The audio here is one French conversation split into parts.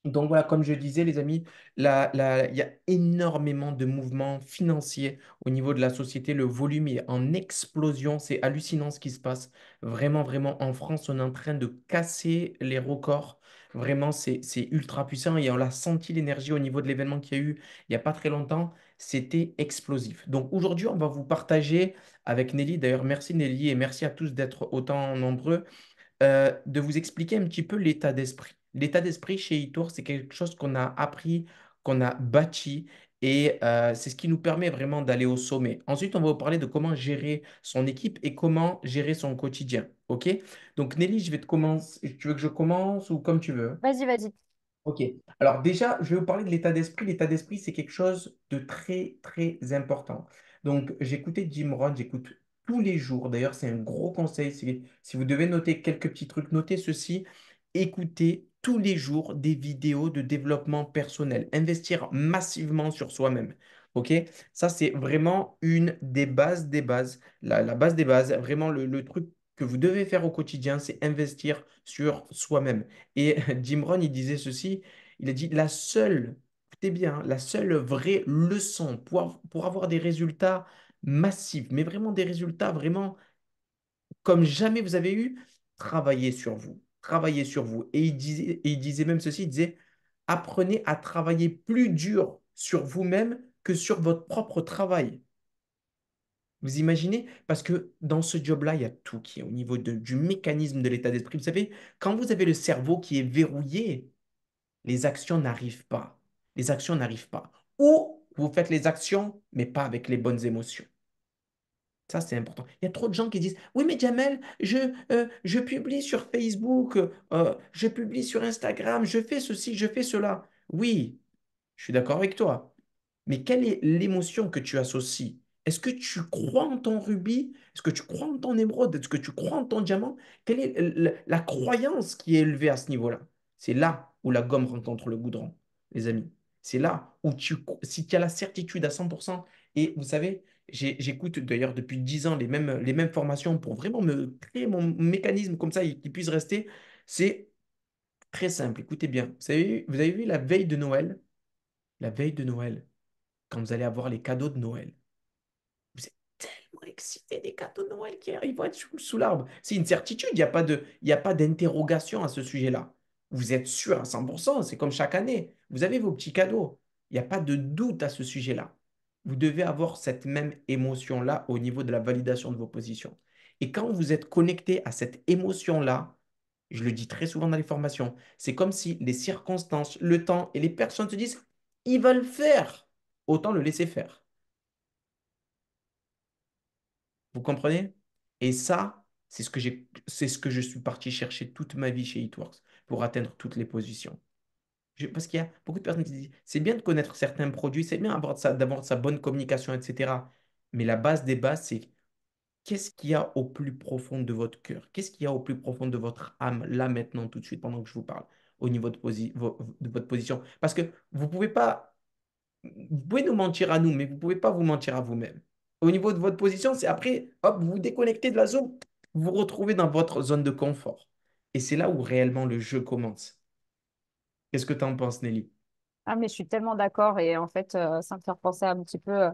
Donc voilà, comme je disais, les amis, il y a énormément de mouvements financiers au niveau de la société. Le volume est en explosion. C'est hallucinant ce qui se passe. Vraiment, vraiment, en France, on est en train de casser les records. Vraiment, c'est ultra puissant et on l'a senti l'énergie au niveau de l'événement qu'il y a eu il n'y a pas très longtemps. C'était explosif. Donc aujourd'hui, on va vous partager avec Nelly. D'ailleurs, merci Nelly et merci à tous d'être autant nombreux de vous expliquer un petit peu l'état d'esprit. L'état d'esprit chez Itour, c'est quelque chose qu'on a appris, qu'on a bâti et c'est ce qui nous permet vraiment d'aller au sommet. Ensuite, on va vous parler de comment gérer son équipe et comment gérer son quotidien. OK? Donc, Nelly, je vais te commencer. Tu veux que je commence ou comme tu veux? Vas-y, vas-y. Ok. Alors déjà, je vais vous parler de l'état d'esprit. L'état d'esprit, c'est quelque chose de très, très important. Donc, j'écoutais Jim Rohn, j'écoute tous les jours. D'ailleurs, c'est un gros conseil. Si vous devez noter quelques petits trucs, notez ceci. Écoutez tous les jours des vidéos de développement personnel. Investir massivement sur soi-même. Ok? Ça, c'est vraiment une des bases des bases. La base des bases, vraiment le truc que vous devez faire au quotidien, c'est investir sur soi-même. Et Jim Rohn, il disait ceci, il a dit, écoutez bien, hein, la seule vraie leçon pour avoir des résultats massifs, mais vraiment des résultats vraiment comme jamais vous avez eu, travaillez sur vous. Travaillez sur vous. Et il disait même ceci, il disait, apprenez à travailler plus dur sur vous-même que sur votre propre travail. Vous imaginez? Parce que dans ce job-là, il y a tout qui est au niveau du mécanisme de l'état d'esprit. Vous savez, quand vous avez le cerveau qui est verrouillé, les actions n'arrivent pas. Les actions n'arrivent pas. Ou vous faites les actions, mais pas avec les bonnes émotions. Ça, c'est important. Il y a trop de gens qui disent, oui, mais Jamel, je publie sur Facebook, je publie sur Instagram, je fais ceci, je fais cela. Oui, je suis d'accord avec toi. Mais quelle est l'émotion que tu associes? Est-ce que tu crois en ton rubis? Est-ce que tu crois en ton émeraude? Est-ce que tu crois en ton diamant? Quelle est la croyance qui est élevée à ce niveau-là? C'est là où la gomme rencontre le goudron, les amis. C'est là où si tu as la certitude à 100%, et vous savez, j'écoute d'ailleurs depuis 10 ans les mêmes formations pour vraiment me créer mon mécanisme comme ça et qu'il puisse rester. C'est très simple, écoutez bien. Vous avez vu la veille de Noël? La veille de Noël quand vous allez avoir les cadeaux de Noël. Vous êtes tellement excité des cadeaux de Noël qui arrivent à être sous l'arbre. C'est une certitude, il y a pas d'interrogation à ce sujet-là. Vous êtes sûr à 100%, c'est comme chaque année. Vous avez vos petits cadeaux. Il n'y a pas de doute à ce sujet-là. Vous devez avoir cette même émotion-là au niveau de la validation de vos positions. Et quand vous êtes connecté à cette émotion-là, je le dis très souvent dans les formations, c'est comme si les circonstances, le temps et les personnes se disent, ils veulent faire, autant le laisser faire. Vous comprenez? Et ça, c'est ce que je suis parti chercher toute ma vie chez Eatworks pour atteindre toutes les positions. Parce qu'il y a beaucoup de personnes qui disent, c'est bien de connaître certains produits, c'est bien d'avoir sa bonne communication, etc. Mais la base des bases, c'est qu'est-ce qu'il y a au plus profond de votre cœur? Qu'est-ce qu'il y a au plus profond de votre âme, là, maintenant, tout de suite, pendant que je vous parle, au niveau de votre position? Parce que vous pouvez nous mentir à nous, mais vous ne pouvez pas vous mentir à vous-même. Au niveau de votre position, c'est après, hop, vous vous déconnectez de la zone, vous vous retrouvez dans votre zone de confort. Et c'est là où réellement le jeu commence. Qu'est-ce que tu en penses, Nelly? Ah, mais je suis tellement d'accord. Et en fait, ça me fait penser un petit peu.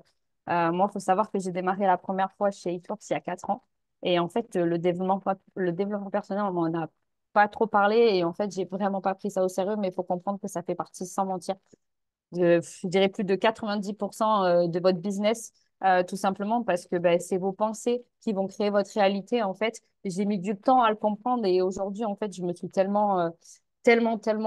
Moi, il faut savoir que j'ai démarré la première fois chez eForce il y a 4 ans. Et en fait, le développement personnel, on m'en a pas trop parlé. Et en fait, j'ai vraiment pas pris ça au sérieux. Mais il faut comprendre que ça fait partie, sans mentir, je dirais plus de 90% de votre business, tout simplement parce que ben, c'est vos pensées qui vont créer votre réalité. En fait, j'ai mis du temps à le comprendre et aujourd'hui, en fait, je me suis tellement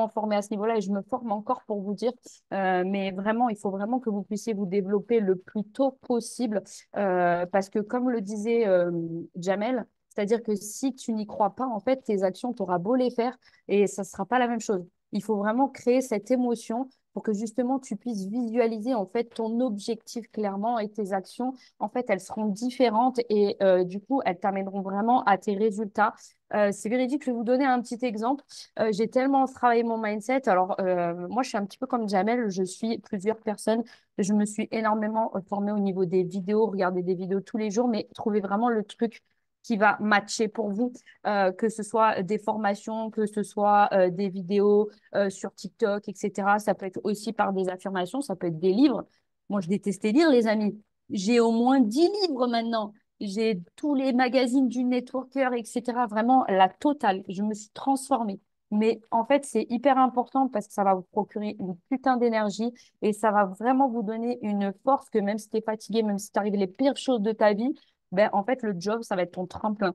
formée à ce niveau-là et je me forme encore pour vous dire. Mais vraiment, il faut vraiment que vous puissiez vous développer le plus tôt possible parce que, comme le disait Jamel, c'est-à-dire que si tu n'y crois pas, en fait, tes actions, tu auras beau les faire et ça ne sera pas la même chose. Il faut vraiment créer cette émotion pour que justement tu puisses visualiser en fait ton objectif clairement et tes actions, en fait, elles seront différentes et du coup, elles t'amèneront vraiment à tes résultats. C'est véridique, je vais vous donner un petit exemple. J'ai tellement travaillé mon mindset. Alors, moi, je suis un petit peu comme Jamel, je suis plusieurs personnes. Je me suis énormément formée au niveau des vidéos, regarder des vidéos tous les jours, mais trouver vraiment le truc qui va matcher pour vous, que ce soit des formations, que ce soit des vidéos sur TikTok, etc. Ça peut être aussi par des affirmations, ça peut être des livres. Moi, je détestais lire, les amis. J'ai au moins 10 livres maintenant. J'ai tous les magazines du Networker, etc. Vraiment la totale. Je me suis transformée. Mais en fait, c'est hyper important parce que ça va vous procurer une putain d'énergie et ça va vraiment vous donner une force que même si tu es fatigué, même si t'arrives les pires choses de ta vie, ben, en fait, le job, ça va être ton tremplin.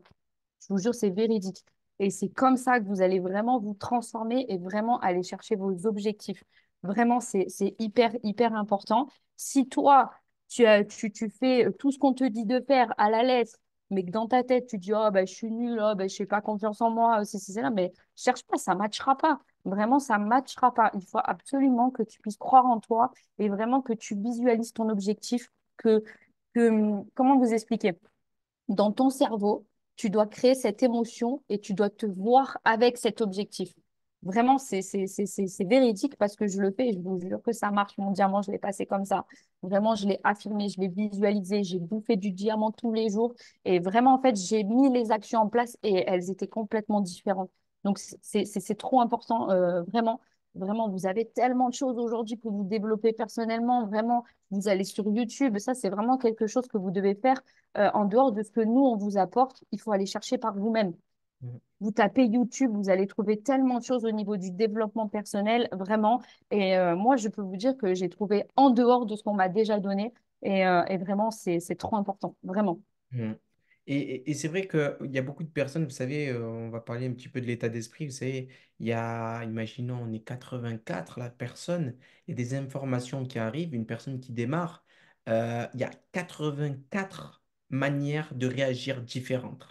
Je vous jure, c'est véridique. Et c'est comme ça que vous allez vraiment vous transformer et vraiment aller chercher vos objectifs. Vraiment, c'est hyper, hyper important. Si toi, tu fais tout ce qu'on te dit de faire à la lettre, mais que dans ta tête, tu dis, oh, ben, je suis nulle, oh, ben, je n'ai pas confiance en moi, c'est là, mais cherche pas, ça ne matchera pas. Vraiment, ça ne matchera pas. Il faut absolument que tu puisses croire en toi et vraiment que tu visualises ton objectif, comment vous expliquer? Dans ton cerveau, tu dois créer cette émotion et tu dois te voir avec cet objectif. Vraiment, c'est véridique parce que je le fais et je vous jure que ça marche. Mon diamant, je l'ai passé comme ça. Vraiment, je l'ai affirmé, je l'ai visualisé, j'ai bouffé du diamant tous les jours. Et vraiment, en fait, j'ai mis les actions en place et elles étaient complètement différentes. Donc, c'est trop important, vraiment. Vraiment, vous avez tellement de choses aujourd'hui pour vous développer personnellement. Vraiment, vous allez sur YouTube. Ça, c'est vraiment quelque chose que vous devez faire en dehors de ce que nous, on vous apporte, il faut aller chercher par vous-même. Mhm. Vous tapez YouTube, vous allez trouver tellement de choses au niveau du développement personnel, vraiment. Et moi, je peux vous dire que j'ai trouvé en dehors de ce qu'on m'a déjà donné. Et vraiment, c'est trop important, vraiment. Mhm. Et c'est vrai qu'il y a beaucoup de personnes, vous savez, on va parler un petit peu de l'état d'esprit, vous savez, il y a, imaginons, on est 84, la personne, il y a des informations qui arrivent, une personne qui démarre, il y a 84 manières de réagir différentes.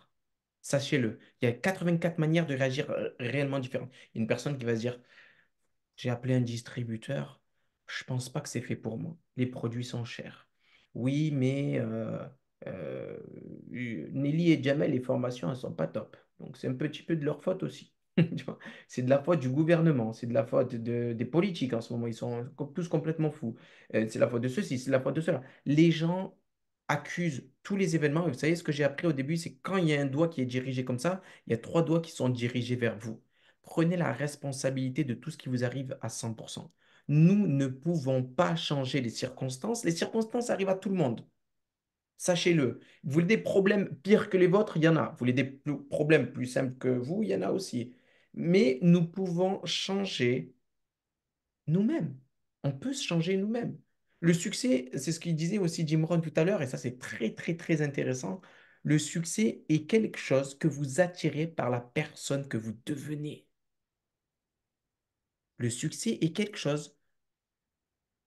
Sachez-le, il y a 84 manières de réagir réellement différentes. Une personne qui va se dire, j'ai appelé un distributeur. Je pense pas que c'est fait pour moi. Les produits sont chers. Oui, mais euh, Nelly et Jamel, les formations, elles sont pas top. Donc c'est un petit peu de leur faute aussi. Tu vois. C'est de la faute du gouvernement, c'est de la faute des politiques en ce moment. Ils sont tous complètement fous. C'est la faute de ceci, c'est la faute de cela. Les gens accusent tous les événements. Et vous savez, ce que j'ai appris au début, c'est que quand il y a un doigt qui est dirigé comme ça, il y a trois doigts qui sont dirigés vers vous. Prenez la responsabilité de tout ce qui vous arrive à 100%. Nous ne pouvons pas changer les circonstances. Les circonstances arrivent à tout le monde. Sachez-le. Vous voulez des problèmes pires que les vôtres? Il y en a. Vous voulez des problèmes plus simples que vous? Il y en a aussi. Mais nous pouvons changer nous-mêmes. On peut se changer nous-mêmes. Le succès, c'est ce qu'il disait aussi Jim Rohn tout à l'heure, et ça c'est très très très intéressant. Le succès est quelque chose que vous attirez par la personne que vous devenez. Le succès est quelque chose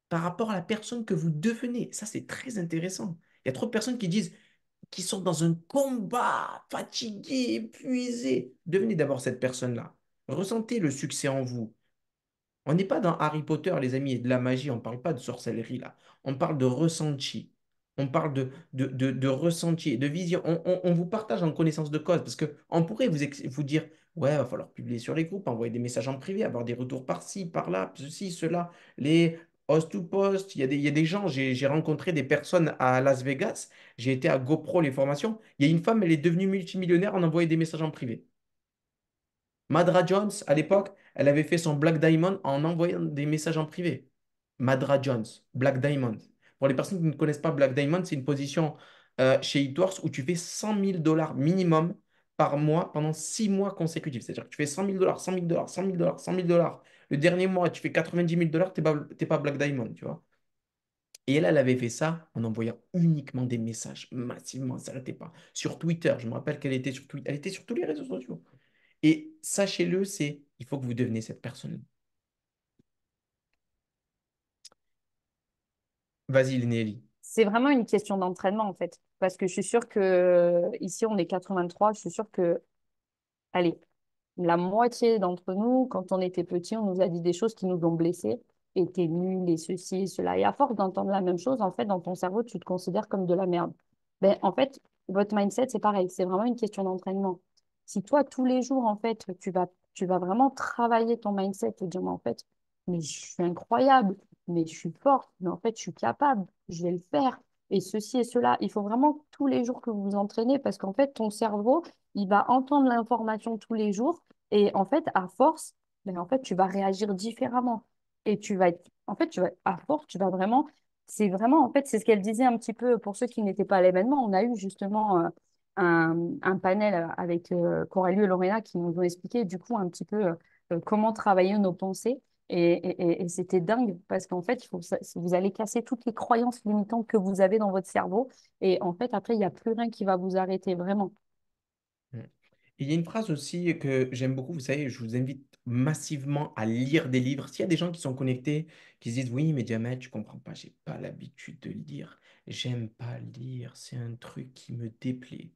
par rapport à la personne que vous devenez. Ça, c'est très intéressant. Il y a trop de personnes qui disent qu'ils sont dans un combat, fatigués, épuisés. Devenez d'abord cette personne-là. Ressentez le succès en vous. On n'est pas dans Harry Potter, les amis, et de la magie. On ne parle pas de sorcellerie, là. On parle de ressenti. On parle de ressenti, de vision. On vous partage en connaissance de cause. Parce qu'on pourrait vous dire, ouais, il va falloir publier sur les groupes, envoyer des messages en privé, avoir des retours par-ci, par-là, ceci, cela. Les host to post. Il y a des gens, j'ai rencontré des personnes à Las Vegas. J'ai été à GoPro, les formations. Il y a une femme, elle est devenue multimillionnaire en envoyant des messages en privé. Madra Jones, à l'époque, elle avait fait son Black Diamond en envoyant des messages en privé. Madra Jones, Black Diamond. Pour les personnes qui ne connaissent pas Black Diamond, c'est une position chez eToro où tu fais 100 000 $ minimum par mois pendant 6 mois consécutifs. C'est-à-dire que tu fais 100 000 $, 100 000 $, 100 000 $, 100 000 $. Le dernier mois, tu fais 90 000 $, t'es pas Black Diamond, tu vois. Et elle avait fait ça en envoyant uniquement des messages massivement, ça s'arrêtait pas. Sur Twitter, je me rappelle qu'elle était sur Twitter, elle était sur tous les réseaux sociaux. Et sachez-le, il faut que vous deveniez cette personne. Vas-y, Nelly. C'est vraiment une question d'entraînement, en fait. Parce que je suis sûre que ici, on est 83. Je suis sûre que, allez, la moitié d'entre nous, quand on était petits, on nous a dit des choses qui nous ont blessés, et t'es nul, et ceci, et cela. Et à force d'entendre la même chose, en fait, dans ton cerveau, tu te considères comme de la merde. Ben, en fait, votre mindset, c'est pareil. C'est vraiment une question d'entraînement. Si toi, tous les jours, en fait, tu vas vraiment travailler ton mindset et dire, mais en fait, mais je suis incroyable, mais je suis forte, mais en fait, je suis capable, je vais le faire. et ceci et cela. Il faut vraiment tous les jours que vous vous entraînez parce qu'en fait, ton cerveau, il va entendre l'information tous les jours et en fait, à force, ben, en fait, tu vas réagir différemment. Et tu vas être, en fait, tu vas, à force, tu vas vraiment, c'est vraiment, en fait, c'est ce qu'elle disait un petit peu pour ceux qui n'étaient pas à l'événement. On a eu justement un panel avec Coralie et Lorena qui nous ont expliqué du coup un petit peu comment travailler nos pensées. Et c'était dingue parce qu'en fait, vous allez casser toutes les croyances limitantes que vous avez dans votre cerveau. Et en fait, après, il n'y a plus rien qui va vous arrêter, vraiment. Mm. Et il y a une phrase aussi que j'aime beaucoup, vous savez, je vous invite massivement à lire des livres. S'il y a des gens qui sont connectés, qui se disent, oui, mais Diamètre, tu comprends pas, j'ai pas l'habitude de lire, j'aime pas lire, c'est un truc qui me déplaît.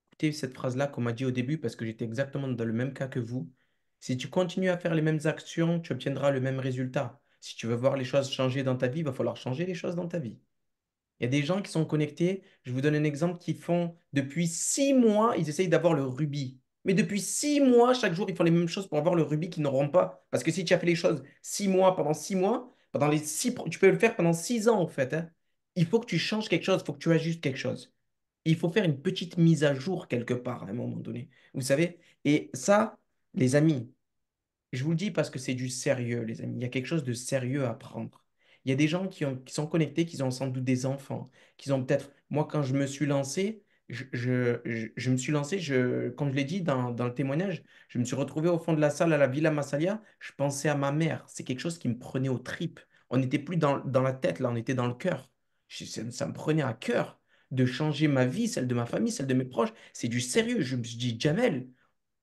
Écoutez cette phrase-là qu'on m'a dit au début parce que j'étais exactement dans le même cas que vous. Si tu continues à faire les mêmes actions, tu obtiendras le même résultat. Si tu veux voir les choses changer dans ta vie, il va falloir changer les choses dans ta vie. Il y a des gens qui sont connectés, je vous donne un exemple, qui font depuis 6 mois, ils essayent d'avoir le rubis. Mais depuis 6 mois, chaque jour, ils font les mêmes choses pour avoir le rubis qu'ils n'auront pas. Parce que si tu as fait les choses 6 mois, pendant 6 mois, pendant tu peux le faire pendant 6 ans en fait, hein. Il faut que tu changes quelque chose, il faut que tu ajustes quelque chose. Il faut faire une petite mise à jour quelque part à un moment donné. Vous savez? Et ça, les amis, je vous le dis parce que c'est du sérieux, les amis. Il y a quelque chose de sérieux à prendre. Il y a des gens qui sont connectés, qui ont sans doute des enfants, qui ont peut-être... Moi, quand je me suis lancé, je me suis lancé, comme je l'ai dit dans le témoignage, je me suis retrouvé au fond de la salle à la Villa Massalia. Je pensais à ma mère. C'est quelque chose qui me prenait aux tripes. On n'était plus dans la tête, là, on était dans le cœur. Ça me prenait à cœur de changer ma vie, celle de ma famille, celle de mes proches. C'est du sérieux. Je me suis dit, Jamel,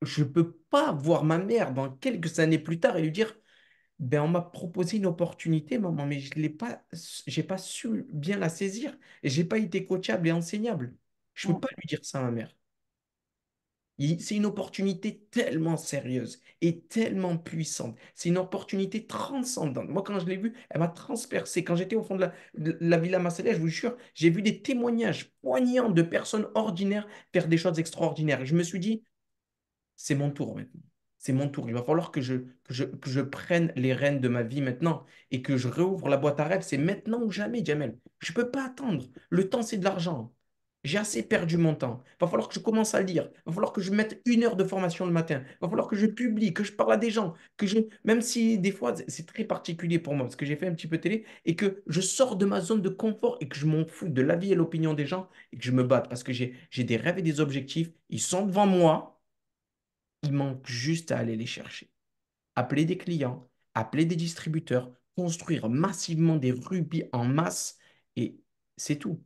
je peux pas voir ma mère dans quelques années plus tard et lui dire, ben on m'a proposé une opportunité, maman, mais j'ai pas su bien la saisir et j'ai pas été coachable et enseignable. Je peux Mm. pas lui dire ça à ma mère. C'est une opportunité tellement sérieuse et tellement puissante. C'est une opportunité transcendante. Moi, quand je l'ai vue, elle m'a transpercé. Quand j'étais au fond de la Villa Massalia, je vous jure, j'ai vu des témoignages poignants de personnes ordinaires faire des choses extraordinaires. Et je me suis dit, c'est mon tour maintenant. C'est mon tour. Il va falloir que je prenne les rênes de ma vie maintenant et que je réouvre la boîte à rêves. C'est maintenant ou jamais, Jamel. Je ne peux pas attendre. Le temps, c'est de l'argent. J'ai assez perdu mon temps. Il va falloir que je commence à lire. Il va falloir que je mette 1 heure de formation le matin. Il va falloir que je publie, que je parle à des gens, même si des fois c'est très particulier pour moi parce que j'ai fait un petit peu de télé et que je sors de ma zone de confort et que je m'en fous de l'avis et l'opinion des gens et que je me batte parce que j'ai des rêves et des objectifs. Ils sont devant moi. Il manque juste à aller les chercher. Appeler des clients, appeler des distributeurs, construire massivement des rubis en masse et c'est tout.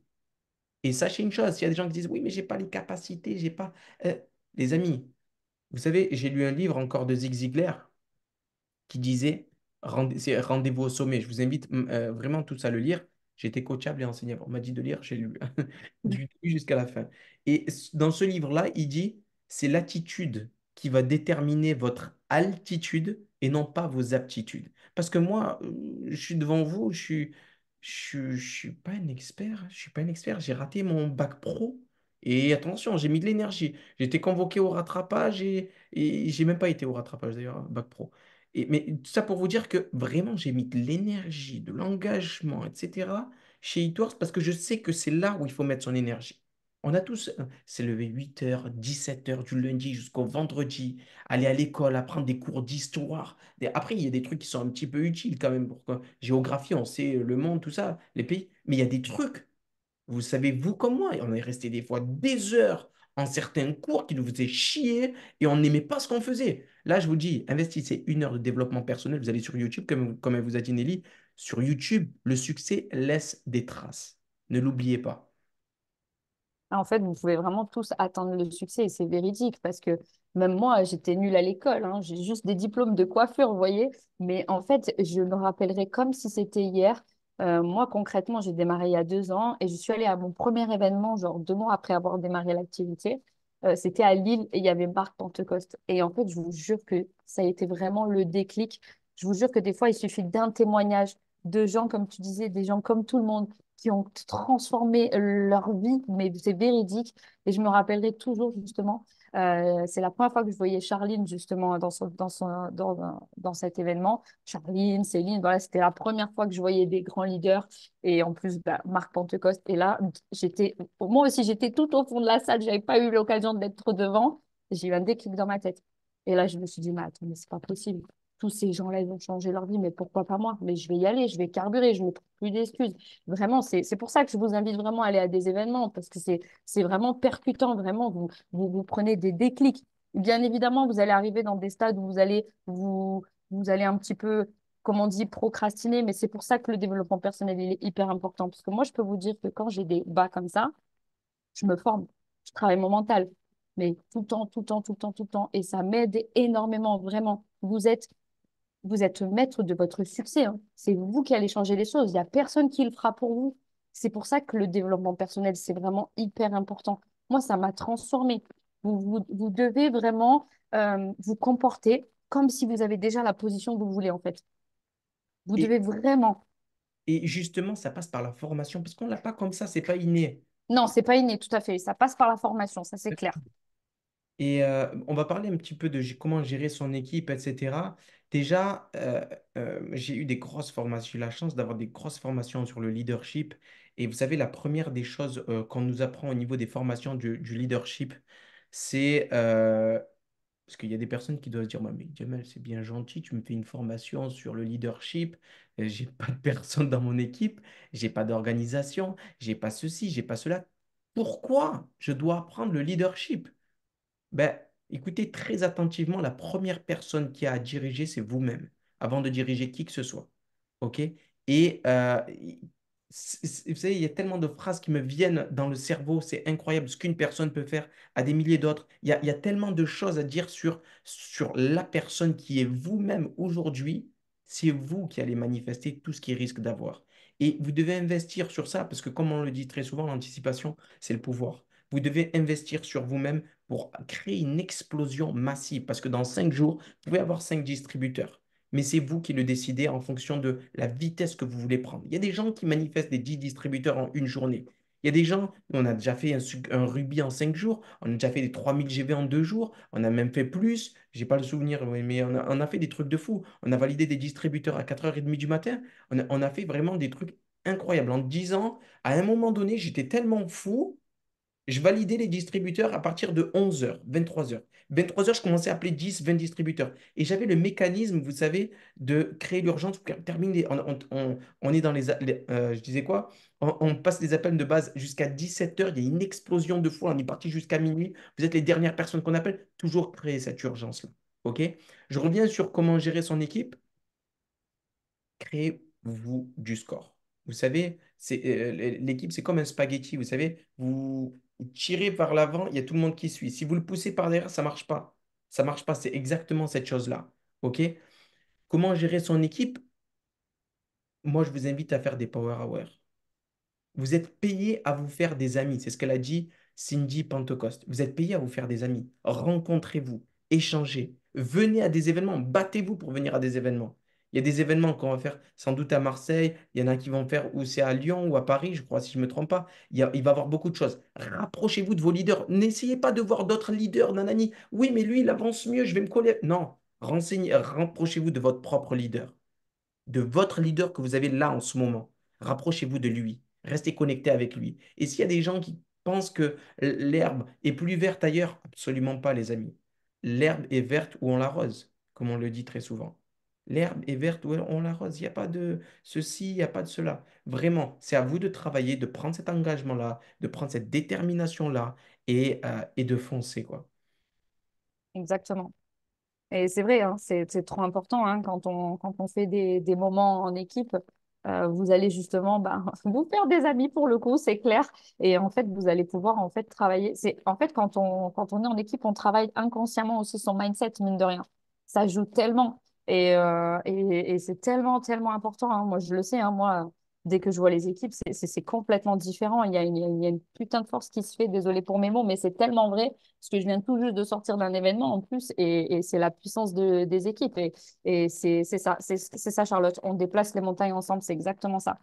Et sachez une chose, s'il y a des gens qui disent oui, mais j'ai pas les capacités, j'ai pas. Les amis, vous savez, j'ai lu un livre encore de Zig Ziglar qui disait c'est Rendez-vous au sommet. Je vous invite vraiment tous à le lire. J'ai été coachable et enseignant. On m'a dit de lire, j'ai lu du début jusqu'à la fin. Et dans ce livre-là, il dit c'est l'attitude qui va déterminer votre altitude et non pas vos aptitudes. Parce que moi, je suis devant vous, je suis pas un expert. Je suis pas un expert. J'ai raté mon bac pro. Et attention, j'ai mis de l'énergie. J'ai été convoqué au rattrapage et j'ai même pas été au rattrapage d'ailleurs, bac pro. Mais tout ça pour vous dire que vraiment, j'ai mis de l'énergie, de l'engagement, etc. chez eTworks parce que je sais que c'est là où il faut mettre son énergie. On a tous s'est levé 8 h, 17 h du lundi jusqu'au vendredi, aller à l'école, apprendre des cours d'histoire. Après, il y a des trucs qui sont un petit peu utiles quand même. Géographie, on sait le monde, tout ça, les pays. Mais il y a des trucs, vous savez, vous comme moi, on est resté des fois des heures en certains cours qui nous faisaient chier et on n'aimait pas ce qu'on faisait. Là, je vous dis, investissez 1 heure de développement personnel. Vous allez sur YouTube, comme elle vous a dit Nelly. Sur YouTube, le succès laisse des traces. Ne l'oubliez pas. En fait, vous pouvez vraiment tous atteindre le succès et c'est véridique parce que même moi, j'étais nulle à l'école, hein. J'ai juste des diplômes de coiffure, vous voyez. Mais en fait, je me rappellerai comme si c'était hier. Moi, concrètement, j'ai démarré il y a 2 ans et je suis allée à mon premier événement, genre 2 mois après avoir démarré l'activité. C'était à Lille et il y avait Marc Pentecoste. Et en fait, je vous jure que ça a été vraiment le déclic. Je vous jure que des fois, il suffit d'un témoignage de gens, comme tu disais, des gens comme tout le monde qui ont transformé leur vie, mais c'est véridique. Et je me rappellerai toujours justement. C'est la première fois que je voyais Charline justement dans cet événement. Charline, Céline, voilà, c'était la première fois que je voyais des grands leaders et en plus bah, Marc Pentecoste. Et là, moi aussi, j'étais tout au fond de la salle, j'avais pas eu l'occasion d'être devant. J'ai eu un déclic dans ma tête. Et là, je me suis dit, mais attends, mais c'est pas possible. Tous ces gens-là, ils ont changé leur vie, mais pourquoi pas moi? Mais je vais y aller, je vais carburer, je ne me trouve plus d'excuses. Vraiment, c'est pour ça que je vous invite vraiment à aller à des événements, parce que c'est vraiment percutant, vraiment, vous prenez des déclics. Bien évidemment, vous allez arriver dans des stades où vous allez un petit peu, comme on dit, procrastiner, mais c'est pour ça que le développement personnel, il est hyper important. Parce que moi, je peux vous dire que quand j'ai des bas comme ça, je me forme, je travaille mon mental, mais tout le temps, tout le temps, tout le temps, tout le temps, et ça m'aide énormément, vraiment. Vous êtes maître de votre succès, hein. C'est vous qui allez changer les choses. Il n'y a personne qui le fera pour vous. C'est pour ça que le développement personnel, c'est vraiment hyper important. Moi, ça m'a transformé. Vous devez vraiment vous comporter comme si vous avez déjà la position que vous voulez, en fait. Vous devez Et, vraiment. et justement, ça passe par la formation, parce qu'on l'a pas comme ça, c'est pas inné. Non, c'est pas inné, tout à fait. Ça passe par la formation, ça c'est clair. Et on va parler un petit peu de comment gérer son équipe, etc. Déjà, j'ai eu des grosses formations, j'ai eu la chance d'avoir des grosses formations sur le leadership. Et vous savez, la première des choses qu'on nous apprend au niveau des formations du leadership, c'est parce qu'il y a des personnes qui doivent se dire, ouais, mais Jamel, c'est bien gentil, tu me fais une formation sur le leadership, j'ai pas de personne dans mon équipe, j'ai pas d'organisation, j'ai pas ceci, j'ai pas cela. Pourquoi je dois apprendre le leadership? Ben, écoutez très attentivement, la première personne qui a à diriger, c'est vous-même, avant de diriger qui que ce soit. OK? Et vous savez, il y a tellement de phrases qui me viennent dans le cerveau, c'est incroyable ce qu'une personne peut faire à des milliers d'autres. Il y a tellement de choses à dire sur la personne qui est vous-même aujourd'hui. C'est vous qui allez manifester tout ce qui risque d'avoir. Et vous devez investir sur ça, parce que comme on le dit très souvent, l'anticipation, c'est le pouvoir. Vous devez investir sur vous-même pour créer une explosion massive. Parce que dans 5 jours, vous pouvez avoir 5 distributeurs. Mais c'est vous qui le décidez en fonction de la vitesse que vous voulez prendre. Il y a des gens qui manifestent des 10 distributeurs en une journée. Il y a des gens, on a déjà fait un rubis en 5 jours, on a déjà fait des 3000 GV en 2 jours, on a même fait plus, j'ai pas le souvenir, mais on a fait des trucs de fou. On a validé des distributeurs à 4h30 du matin, on a fait vraiment des trucs incroyables. En 10 ans, à un moment donné, j'étais tellement fou je validais les distributeurs à partir de 11h, 23h. 23h, je commençais à appeler 10, 20 distributeurs. Et j'avais le mécanisme, vous savez, de créer l'urgence pour terminer. On est dans je disais quoi? On passe les appels de base jusqu'à 17h. Il y a une explosion de fou. On est parti jusqu'à minuit. Vous êtes les dernières personnes qu'on appelle. Toujours créer cette urgence-là. OK? Je reviens sur comment gérer son équipe créez-vous du score. Vous savez, l'équipe, c'est comme un spaghetti. Vous savez, vous tirez par l'avant, il y a tout le monde qui suit. Si vous le poussez par derrière, ça marche pas. Ça marche pas. C'est exactement cette chose-là. OK? Comment gérer son équipe? Moi, je vous invite à faire des power hours. Vous êtes payé à vous faire des amis. C'est ce qu'elle a dit, Cindy Pentecoste. Vous êtes payé à vous faire des amis. Rencontrez-vous, échangez, venez à des événements, battez-vous pour venir à des événements. Il y a des événements qu'on va faire sans doute à Marseille, il y en a qui vont faire où c'est à Lyon ou à Paris, je crois, si je ne me trompe pas. Il va y avoir beaucoup de choses. Rapprochez-vous de vos leaders. N'essayez pas de voir d'autres leaders, nanani. Oui, mais lui, il avance mieux, je vais me coller. Non, rapprochez-vous de votre propre leader de votre leader que vous avez là en ce moment. Rapprochez-vous de lui. Restez connecté avec lui. Et s'il y a des gens qui pensent que l'herbe est plus verte ailleurs, absolument pas, les amis. L'herbe est verte où on l'arrose, comme on le dit très souvent. L'herbe est verte où on l'arrose. Il n'y a pas de ceci, il n'y a pas de cela. Vraiment, c'est à vous de travailler, de prendre cet engagement-là, de prendre cette détermination-là et de foncer, quoi. Exactement. Et c'est vrai, hein, c'est trop important hein, quand on fait des moments en équipe. Vous allez justement bah, vous faire des amis pour le coup, c'est clair. Et en fait, vous allez pouvoir en fait travailler. En fait, quand on est en équipe, on travaille inconsciemment aussi son mindset, mine de rien. Ça joue tellement. Et c'est tellement, tellement important, hein. Moi, je le sais, hein, moi, dès que je vois les équipes, c'est complètement différent. Il y a une putain de force qui se fait, désolé pour mes mots, mais c'est tellement vrai parce que je viens tout juste de sortir d'un événement en plus et c'est la puissance des équipes. Et c'est ça, c'est ça, Charlotte. On déplace les montagnes ensemble, c'est exactement ça.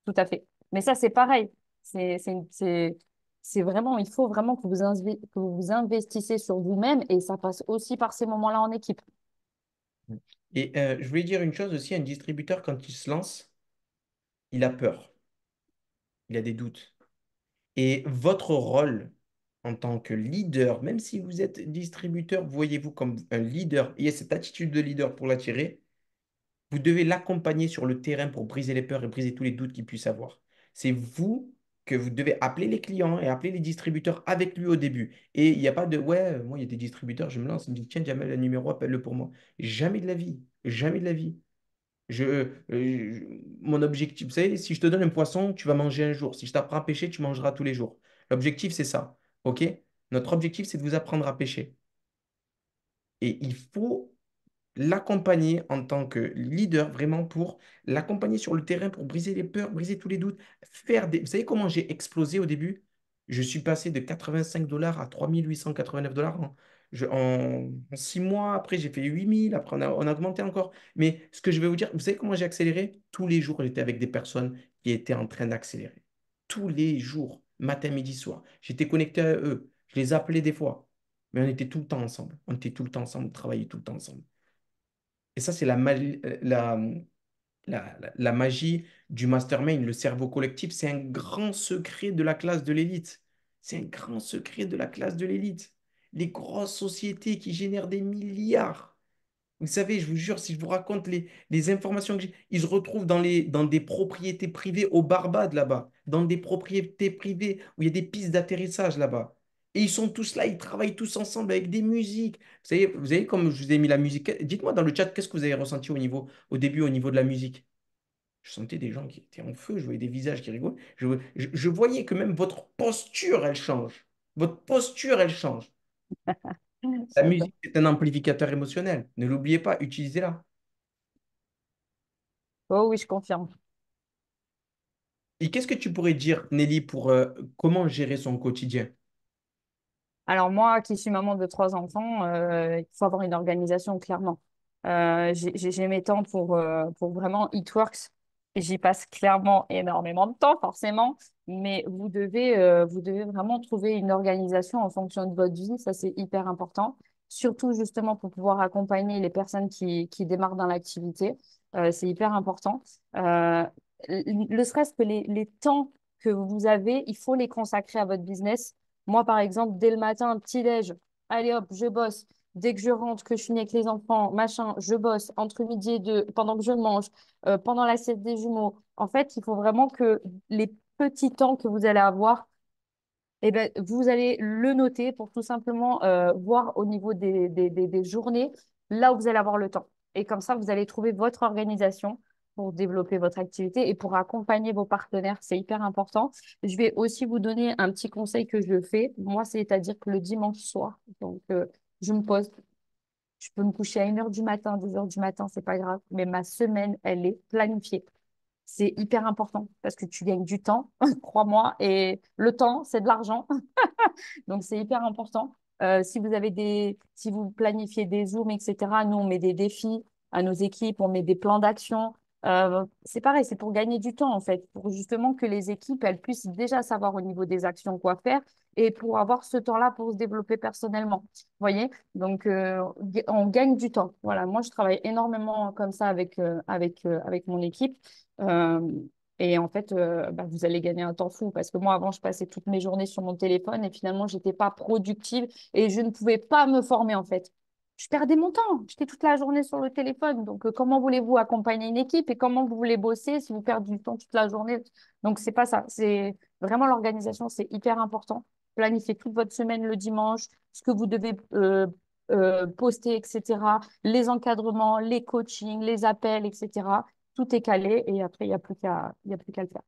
Tout à fait. Mais ça, c'est pareil. C'est c'est vraiment, il faut vraiment que que vous vous investissez sur vous-même et ça passe aussi par ces moments-là en équipe. Et je voulais dire une chose aussi, un distributeur, quand il se lance, il a peur, il a des doutes. Et votre rôle en tant que leader, même si vous êtes distributeur, voyez-vous comme un leader, et cette attitude de leader pour l'attirer, vous devez l'accompagner sur le terrain pour briser les peurs et briser tous les doutes qu'il puisse avoir. C'est vous que vous devez appeler les clients et appeler les distributeurs avec lui au début. Et il n'y a pas de, ouais, moi, il y a des distributeurs, je me lance, il me dit, tiens, Jamel, le numéro, appelle-le pour moi. Jamais de la vie. Jamais de la vie. Mon objectif, vous savez, si je te donne un poisson, tu vas manger un jour. Si je t'apprends à pêcher, tu mangeras tous les jours. L'objectif, c'est ça. OK? Notre objectif, c'est de vous apprendre à pêcher. Et il faut l'accompagner en tant que leader, vraiment pour l'accompagner sur le terrain, pour briser les peurs, briser tous les doutes, faire des... Vous savez comment j'ai explosé au début? Je suis passé de 85 dollars à 3 889 dollars en 6 mois. Après, j'ai fait 8 000. Après, on a augmenté encore. Mais ce que je vais vous dire, vous savez comment j'ai accéléré? Tous les jours, j'étais avec des personnes qui étaient en train d'accélérer. Tous les jours, matin, midi, soir. J'étais connecté à eux. Je les appelais des fois. Mais on était tout le temps ensemble. On était tout le temps ensemble, on travaillait tout le temps ensemble. Et ça, c'est la magie du mastermind, le cerveau collectif. C'est un grand secret de la classe de l'élite. C'est un grand secret de la classe de l'élite. Les grosses sociétés qui génèrent des milliards. Vous savez, je vous jure, si je vous raconte les informations que j'ai, ils se retrouvent dans des propriétés privées au Barbade là-bas, dans des propriétés privées où il y a des pistes d'atterrissage là-bas. Et ils sont tous là, ils travaillent tous ensemble avec des musiques. Vous savez comme je vous ai mis la musique. Dites-moi dans le chat, qu'est-ce que vous avez ressenti au début, au niveau de la musique? Je sentais des gens qui étaient en feu, je voyais des visages qui rigolent. Je voyais que même votre posture, elle change. Votre posture, elle change. La J'adore. musique, c'est un amplificateur émotionnel. Ne l'oubliez pas, utilisez-la. Oh oui, je confirme. Et qu'est-ce que tu pourrais dire, Nelly, pour comment gérer son quotidien? Alors moi, qui suis maman de trois enfants, il faut avoir une organisation, clairement. J'ai mes temps pour vraiment It Works. Et j'y passe clairement énormément de temps, forcément. Mais vous devez vraiment trouver une organisation en fonction de votre vie. Ça, c'est hyper important. Surtout, justement, pour pouvoir accompagner les personnes qui démarrent dans l'activité. C'est hyper important. Euh, le stress que les temps que vous avez, il faut les consacrer à votre business. Moi, par exemple, dès le matin, petit-déj, allez hop, je bosse. Dès que je rentre, que je finis avec les enfants, machin, je bosse entre midi et deux, pendant que je mange, pendant la sieste des jumeaux. En fait, il faut vraiment que les petits temps que vous allez avoir, eh ben, vous allez le noter pour tout simplement voir au niveau des journées, là où vous allez avoir le temps. Et comme ça, vous allez trouver votre organisation pour développer votre activité et pour accompagner vos partenaires. C'est hyper important. Je vais aussi vous donner un petit conseil que je fais. Moi, c'est-à-dire que le dimanche soir, donc je me pose. Je peux me coucher à 1 heure du matin, 2 heures du matin, c'est pas grave. Mais ma semaine, elle est planifiée. C'est hyper important parce que tu gagnes du temps, crois-moi, et le temps, c'est de l'argent. Donc, c'est hyper important. Si vous planifiez des Zooms, etc., nous, on met des défis à nos équipes, on met des plans d'action. C'est pareil, c'est pour gagner du temps, en fait, pour justement que les équipes, elles puissent déjà savoir au niveau des actions quoi faire et pour avoir ce temps-là pour se développer personnellement. Vous voyez? Donc, on gagne du temps. Voilà, moi, je travaille énormément comme ça avec mon équipe. Euh, et en fait, bah, vous allez gagner un temps fou parce que moi, avant, je passais toutes mes journées sur mon téléphone et finalement, j'étais pas productive et je ne pouvais pas me former en fait. Je perdais mon temps. J'étais toute la journée sur le téléphone. Donc, comment voulez-vous accompagner une équipe et comment vous voulez bosser si vous perdez du temps toute la journée? Donc, c'est pas ça. C'est vraiment l'organisation, c'est hyper important. Planifiez toute votre semaine le dimanche, ce que vous devez poster, etc. Les encadrements, les coachings, les appels, etc. Tout est calé et après, il y a plus qu'à le faire.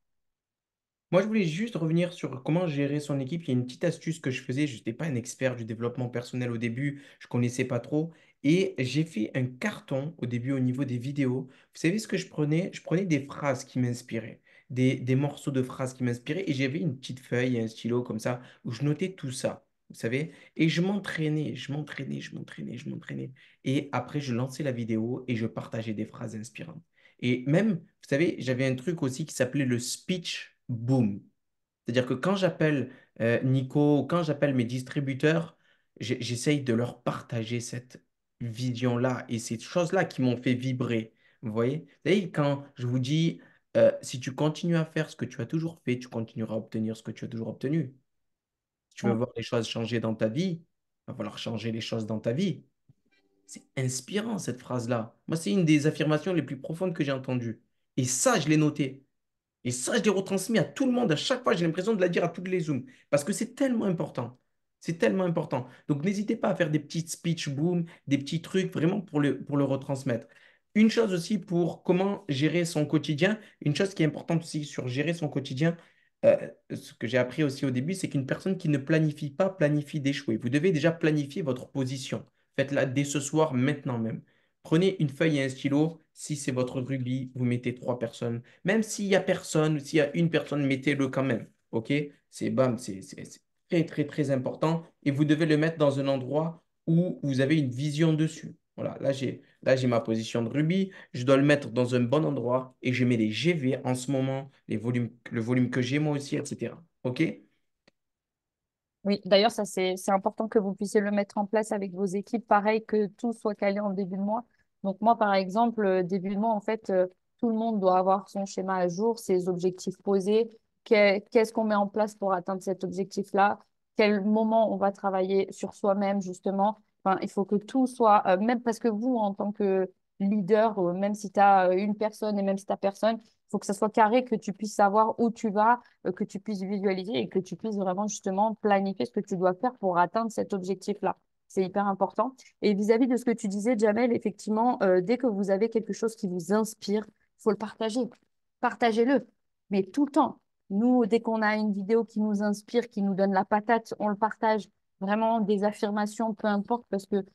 Moi, je voulais juste revenir sur comment gérer son équipe. Il y a une petite astuce que je faisais. Je n'étais pas un expert du développement personnel au début. Je ne connaissais pas trop. Et j'ai fait un carton au début au niveau des vidéos. Vous savez ce que je prenais? Je prenais des phrases qui m'inspiraient, des morceaux de phrases qui m'inspiraient. Et j'avais une petite feuille et un stylo comme ça où je notais tout ça. Vous savez? Et je m'entraînais, je m'entraînais, je m'entraînais, je m'entraînais. Et après, je lançais la vidéo et je partageais des phrases inspirantes. Et même, vous savez, j'avais un truc aussi qui s'appelait le speech boom. C'est-à-dire que quand j'appelle Nico, quand j'appelle mes distributeurs, j'essaye de leur partager cette vision-là et ces choses-là qui m'ont fait vibrer. Vous voyez? Vous savez, quand je vous dis, si tu continues à faire ce que tu as toujours fait, tu continueras à obtenir ce que tu as toujours obtenu. Si tu veux Mm. voir les choses changer dans ta vie, il va falloir changer les choses dans ta vie. C'est inspirant cette phrase-là. Moi, c'est une des affirmations les plus profondes que j'ai entendues. Et ça, je l'ai noté. Et ça, je l'ai retransmis à tout le monde. À chaque fois, j'ai l'impression de la dire à toutes les Zooms. Parce que c'est tellement important. C'est tellement important. Donc, n'hésitez pas à faire des petites speech boom, des petits trucs vraiment pour le retransmettre. Une chose aussi pour comment gérer son quotidien. Une chose qui est importante aussi sur gérer son quotidien, ce que j'ai appris aussi au début, c'est qu'une personne qui ne planifie pas planifie d'échouer. Vous devez déjà planifier votre position. Faites-la dès ce soir, maintenant même. Prenez une feuille et un stylo. Si c'est votre rugby, vous mettez trois personnes. Même s'il y a personne, s'il y a une personne, mettez-le quand même. OK? C'est bam, c'est très, très, très important. Et vous devez le mettre dans un endroit où vous avez une vision dessus. Voilà, là, j'ai ma position de rugby. Je dois le mettre dans un bon endroit et je mets les GV en ce moment, le volume que j'ai moi aussi, etc. OK? Oui, d'ailleurs, ça, c'est important que vous puissiez le mettre en place avec vos équipes, pareil que tout soit calé en début de mois. Donc, moi, par exemple, début de mois, en fait, tout le monde doit avoir son schéma à jour, ses objectifs posés. Qu'est-ce qu'on met en place pour atteindre cet objectif-là? Quel moment on va travailler sur soi-même, justement? Enfin, il faut que tout soit, même parce que vous, en tant que leader, même si tu as une personne et même si tu n'as personne, il faut que ça soit carré, que tu puisses savoir où tu vas, que tu puisses visualiser et que tu puisses vraiment justement planifier ce que tu dois faire pour atteindre cet objectif-là. C'est hyper important. Et vis-à-vis de ce que tu disais, Jamel, effectivement, dès que vous avez quelque chose qui vous inspire, il faut le partager. Partagez-le, mais tout le temps. Nous, dès qu'on a une vidéo qui nous inspire, qui nous donne la patate, on le partage. Vraiment des affirmations, peu importe, parce que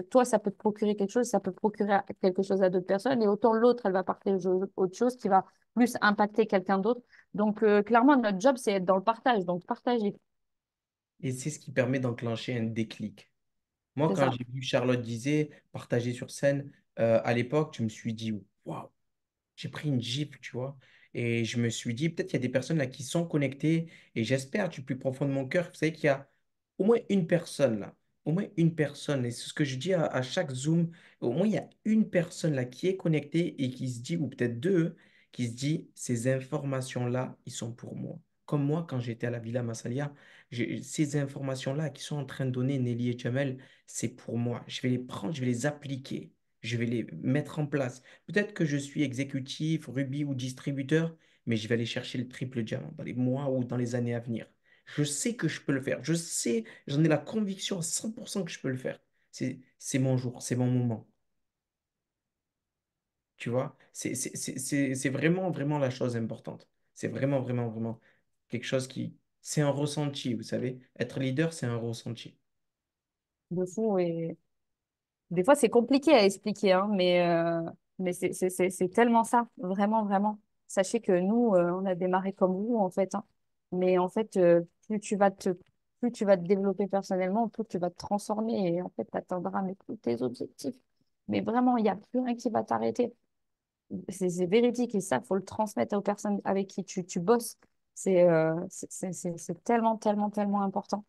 toi, ça peut te procurer quelque chose, ça peut procurer quelque chose à d'autres personnes, et autant l'autre, elle va partager autre chose qui va plus impacter quelqu'un d'autre. Donc, clairement, notre job, c'est être dans le partage. Donc, partager, Et c'est ce qui permet d'enclencher un déclic. Moi, c'est quand ça. j'ai vu Charlotte disait partager sur scène, à l'époque, je me suis dit, waouh, j'ai pris une Jeep, tu vois. Et je me suis dit, peut-être qu'il y a des personnes là qui sont connectées. Et j'espère du plus profond de mon cœur, vous savez qu'il y a au moins une personne là. Au moins une personne. Et c'est ce que je dis à chaque Zoom. Au moins, il y a une personne là qui est connectée et qui se dit, ou peut-être deux, qui se dit, ces informations-là, ils sont pour moi. Comme moi, quand j'étais à la Villa Massalia, ces informations-là qui sont en train de donner Nelly et Jamel, c'est pour moi. Je vais les prendre, je vais les appliquer. Je vais les mettre en place. Peut-être que je suis exécutif, rubis ou distributeur, mais je vais aller chercher le triple diamant dans les mois ou dans les années à venir. Je sais que je peux le faire. Je sais, j'en ai la conviction à 100% que je peux le faire. C'est mon jour, c'est mon moment. Tu vois? C'est vraiment, vraiment la chose importante. C'est vraiment, vraiment, vraiment quelque chose qui... C'est un ressenti, vous savez. Être leader, c'est un ressenti. De fou. Et des fois, c'est compliqué à expliquer, hein, mais c'est tellement ça. Vraiment, vraiment. Sachez que nous, on a démarré comme vous, en fait. Hein. Mais en fait, plus tu vas te développer personnellement, plus tu vas te transformer. Et en fait, tu atteindras mais, tous tes objectifs. Mais vraiment, il n'y a plus rien qui va t'arrêter. C'est véridique et ça, faut le transmettre aux personnes avec qui tu bosses. C'est tellement, tellement, tellement important.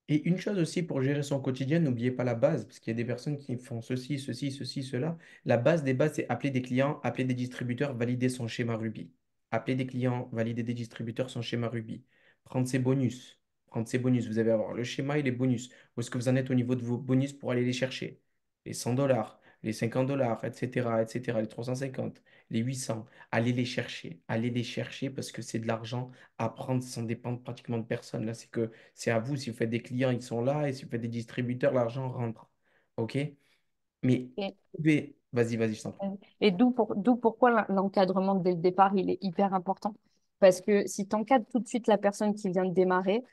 Et une chose aussi pour gérer son quotidien, n'oubliez pas la base, parce qu'il y a des personnes qui font ceci, ceci, ceci, cela. La base des bases, c'est appeler des clients, appeler des distributeurs, valider son schéma Ruby. Appeler des clients, valider des distributeurs, son schéma Ruby. Prendre ses bonus. Prendre ses bonus. Vous allez avoir le schéma et les bonus. Où est-ce que vous en êtes au niveau de vos bonus pour aller les chercher? Les 100 dollars, les 50 dollars, etc., etc., les 350, les 800. Allez les chercher parce que c'est de l'argent à prendre sans dépendre pratiquement de personne. Là, c'est que c'est à vous, si vous faites des clients, ils sont là, et si vous faites des distributeurs, l'argent rentre. OK? Mais, vas-y, vas-y, je t'en prie. Et d'où pourquoi l'encadrement dès le départ, il est hyper important. Parce que si tu encadres tout de suite la personne qui vient de démarrer,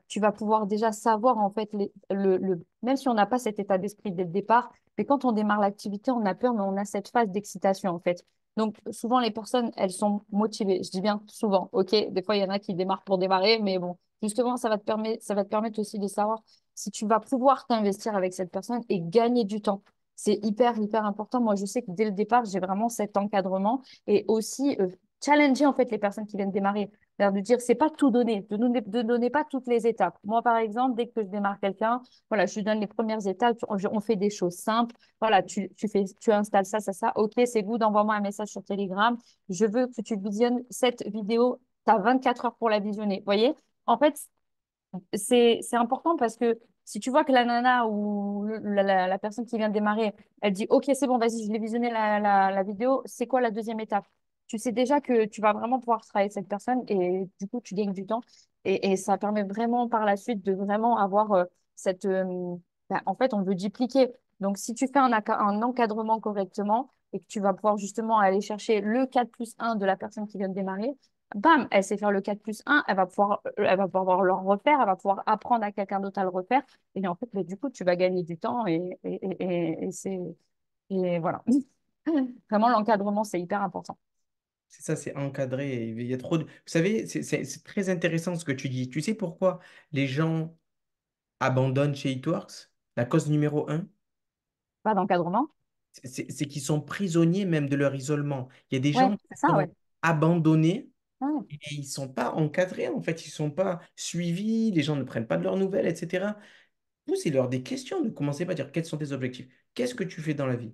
tu vas pouvoir déjà savoir, en fait, même si on n'a pas cet état d'esprit dès le départ, mais quand on démarre l'activité, on a peur, mais on a cette phase d'excitation, en fait. Donc, souvent, les personnes, elles sont motivées. Je dis bien souvent, OK? Des fois, il y en a qui démarrent pour démarrer, mais bon, justement, ça va te permettre aussi de savoir si tu vas pouvoir t'investir avec cette personne et gagner du temps. C'est hyper, hyper important. Moi, je sais que dès le départ, j'ai vraiment cet encadrement et aussi challenger en fait les personnes qui viennent démarrer. C'est-à-dire de dire, c'est pas tout donner, de donner pas toutes les étapes. Moi, par exemple, dès que je démarre quelqu'un, voilà, je lui donne les premières étapes, on fait des choses simples. Voilà, tu installes ça, ça, ça. OK, c'est good, envoie-moi un message sur Telegram. Je veux que tu visionnes cette vidéo. Tu as 24 heures pour la visionner. Vous voyez? En fait, c'est important parce que si tu vois que la nana ou la personne qui vient de démarrer, elle dit, OK, c'est bon, vas-y, je vais visionner la vidéo, c'est quoi la deuxième étape? Tu sais déjà que tu vas vraiment pouvoir travailler avec cette personne et du coup, tu gagnes du temps. Et ça permet vraiment par la suite de vraiment avoir cette... en fait, on veut dupliquer. Donc, si tu fais un encadrement correctement et que tu vas pouvoir justement aller chercher le 4+1 de la personne qui vient de démarrer, bam, elle sait faire le 4+1, elle va pouvoir le refaire, elle va pouvoir apprendre à quelqu'un d'autre à le refaire. Et en fait, bah, du coup, tu vas gagner du temps et voilà. Vraiment, l'encadrement, c'est hyper important. C'est ça, c'est encadré. Il y a trop de... Vous savez, c'est très intéressant ce que tu dis. Tu sais pourquoi les gens abandonnent chez Eatworks? La cause numéro un, Pas d'encadrement? c'est qu'ils sont prisonniers même de leur isolement. Il y a des Ouais, gens c'est qui ça, ont ouais. abandonné Ouais. et ils ne sont pas encadrés, en fait. Ils ne sont pas suivis, les gens ne prennent pas de leurs nouvelles, etc. Posez-leur des questions. Ne commencez pas à dire quels sont tes objectifs. Qu'est-ce que tu fais dans la vie?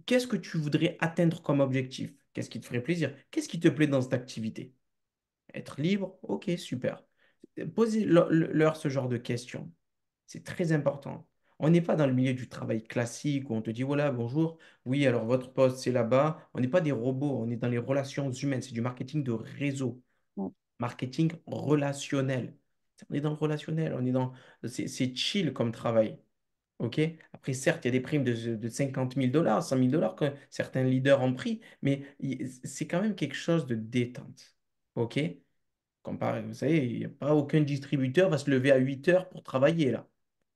Qu'est-ce que tu voudrais atteindre comme objectif? Qu'est-ce qui te ferait plaisir? Qu'est-ce qui te plaît dans cette activité? Être libre? Ok, super. Posez-leur ce genre de questions. C'est très important. On n'est pas dans le milieu du travail classique où on te dit, voilà, bonjour, oui, alors votre poste, c'est là-bas. On n'est pas des robots, on est dans les relations humaines. C'est du marketing de réseau, Mm. marketing relationnel. On est dans le relationnel, c'est chill comme travail. OK? Après, certes, il y a des primes de 50 000 dollars, 100 000 dollars que certains leaders ont pris, mais c'est quand même quelque chose de détente. OK? Comparé, vous savez, il n'y a pas aucun distributeur va se lever à 8 heures pour travailler là.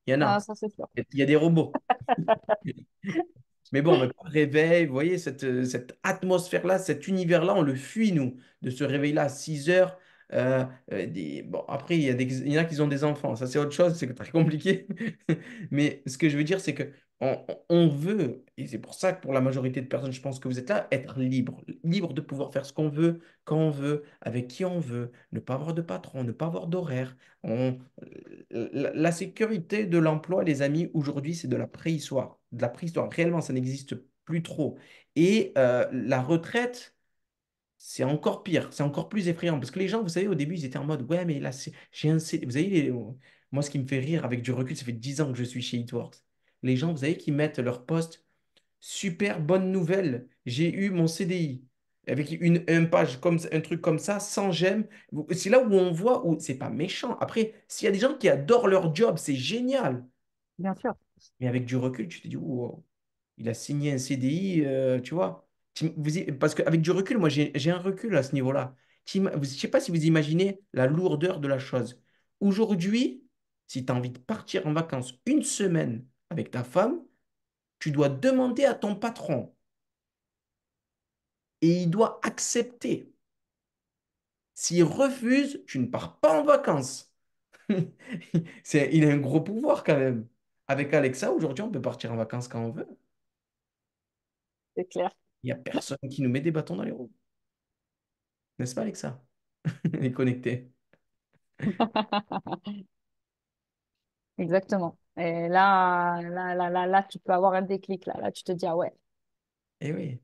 Il y en Ah, a. ça, c'est sûr. Il y a des robots. Mais bon, mais réveil, vous voyez, cette atmosphère-là, cet univers-là, on le fuit, nous, de se réveiller là à 6 heures. Bon, après, il y en a qui ont des enfants, ça c'est autre chose, c'est très compliqué. Mais ce que je veux dire, c'est que on veut, et c'est pour ça que pour la majorité de personnes, je pense que vous êtes là, être libre. Libre de pouvoir faire ce qu'on veut, quand on veut, avec qui on veut, ne pas avoir de patron, ne pas avoir d'horaire. La sécurité de l'emploi, les amis, aujourd'hui, c'est de la préhistoire. De la préhistoire. Réellement, ça n'existe plus trop. Et la retraite, c'est encore pire. C'est encore plus effrayant. Parce que les gens, vous savez, au début, ils étaient en mode, ouais, mais là, j'ai un CD. Vous savez, moi, ce qui me fait rire avec du recul, ça fait 10 ans que je suis chez Eatworks. Les gens, vous savez, qui mettent leur poste, super bonne nouvelle, j'ai eu mon CDI. Avec une page comme un truc comme ça, sans j'aime. C'est là où on voit où c'est pas méchant. Après, s'il y a des gens qui adorent leur job, c'est génial. Bien sûr. Mais avec du recul, tu te dis, wow, il a signé un CDI, tu vois. Parce qu'avec du recul, moi, j'ai un recul à ce niveau-là. Je ne sais pas si vous imaginez la lourdeur de la chose. Aujourd'hui, si tu as envie de partir en vacances une semaine avec ta femme, tu dois demander à ton patron et il doit accepter. S'il refuse, tu ne pars pas en vacances. Il a un gros pouvoir quand même. Avec Alexa, aujourd'hui, on peut partir en vacances quand on veut. C'est clair. Il n'y a personne qui nous met des bâtons dans les roues. N'est-ce pas, Alexa? Elle est connectée. Exactement. Et là, tu peux avoir un déclic. Là, tu te dis, ah ouais. Et oui,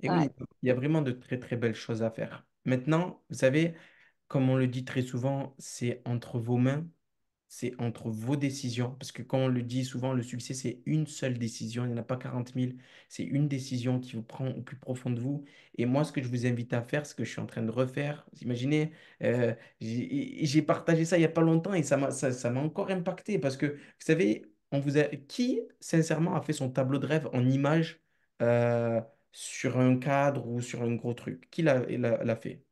et oui, Ouais. il y a vraiment de très très belles choses à faire. Maintenant, vous savez, comme on le dit très souvent, c'est entre vos mains, c'est entre vos décisions. Parce que comme on le dit souvent, le succès, c'est une seule décision. Il n'y en a pas 40 000. C'est une décision qui vous prend au plus profond de vous. Et moi, ce que je vous invite à faire, ce que je suis en train de refaire, vous imaginez, j'ai partagé ça il n'y a pas longtemps et ça m'a encore impacté. Parce que, vous savez, qui, sincèrement, a fait son tableau de rêve en image sur un cadre ou sur un gros truc? Qui l'a fait?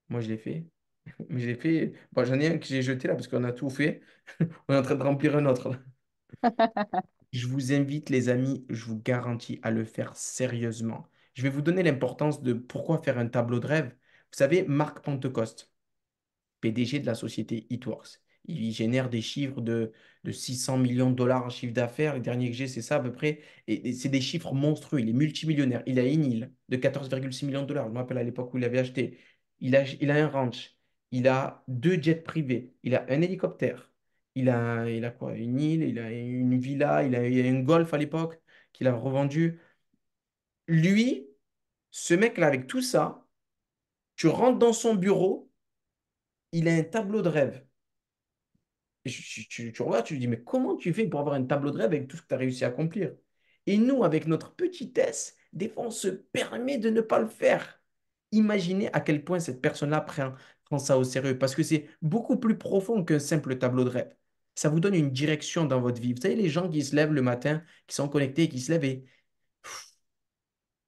Moi, je l'ai fait. Mais j'ai fait. Bon, j'en ai un que j'ai jeté là parce qu'on a tout fait. On est en train de remplir un autre là. Je vous invite, les amis, je vous garantis à le faire sérieusement. Je vais vous donner l'importance de pourquoi faire un tableau de rêve. Vous savez, Marc Pentecoste, PDG de la société Eatworks, il génère des chiffres de 600 millions de dollars en chiffre d'affaires. Le dernier que j'ai, c'est ça à peu près. Et c'est des chiffres monstrueux. Il est multimillionnaire. Il a une île de 14,6 millions de dollars. Je me rappelle à l'époque où il avait acheté. il a un ranch, il a 2 jets privés, il a un hélicoptère, il a quoi? Une île, il a une villa, il a une Golf à l'époque qu'il a revendu. Lui, ce mec-là, avec tout ça, tu rentres dans son bureau, il a un tableau de rêve. Et tu regardes, tu te dis, mais comment tu fais pour avoir un tableau de rêve avec tout ce que tu as réussi à accomplir? Et nous, avec notre petitesse, des fois, on se permet de ne pas le faire. Imaginez à quel point cette personne-là prend ça au sérieux, parce que c'est beaucoup plus profond qu'un simple tableau de rêve. Ça vous donne une direction dans votre vie. Vous savez, les gens qui se lèvent le matin, qui sont connectés, qui se lèvent et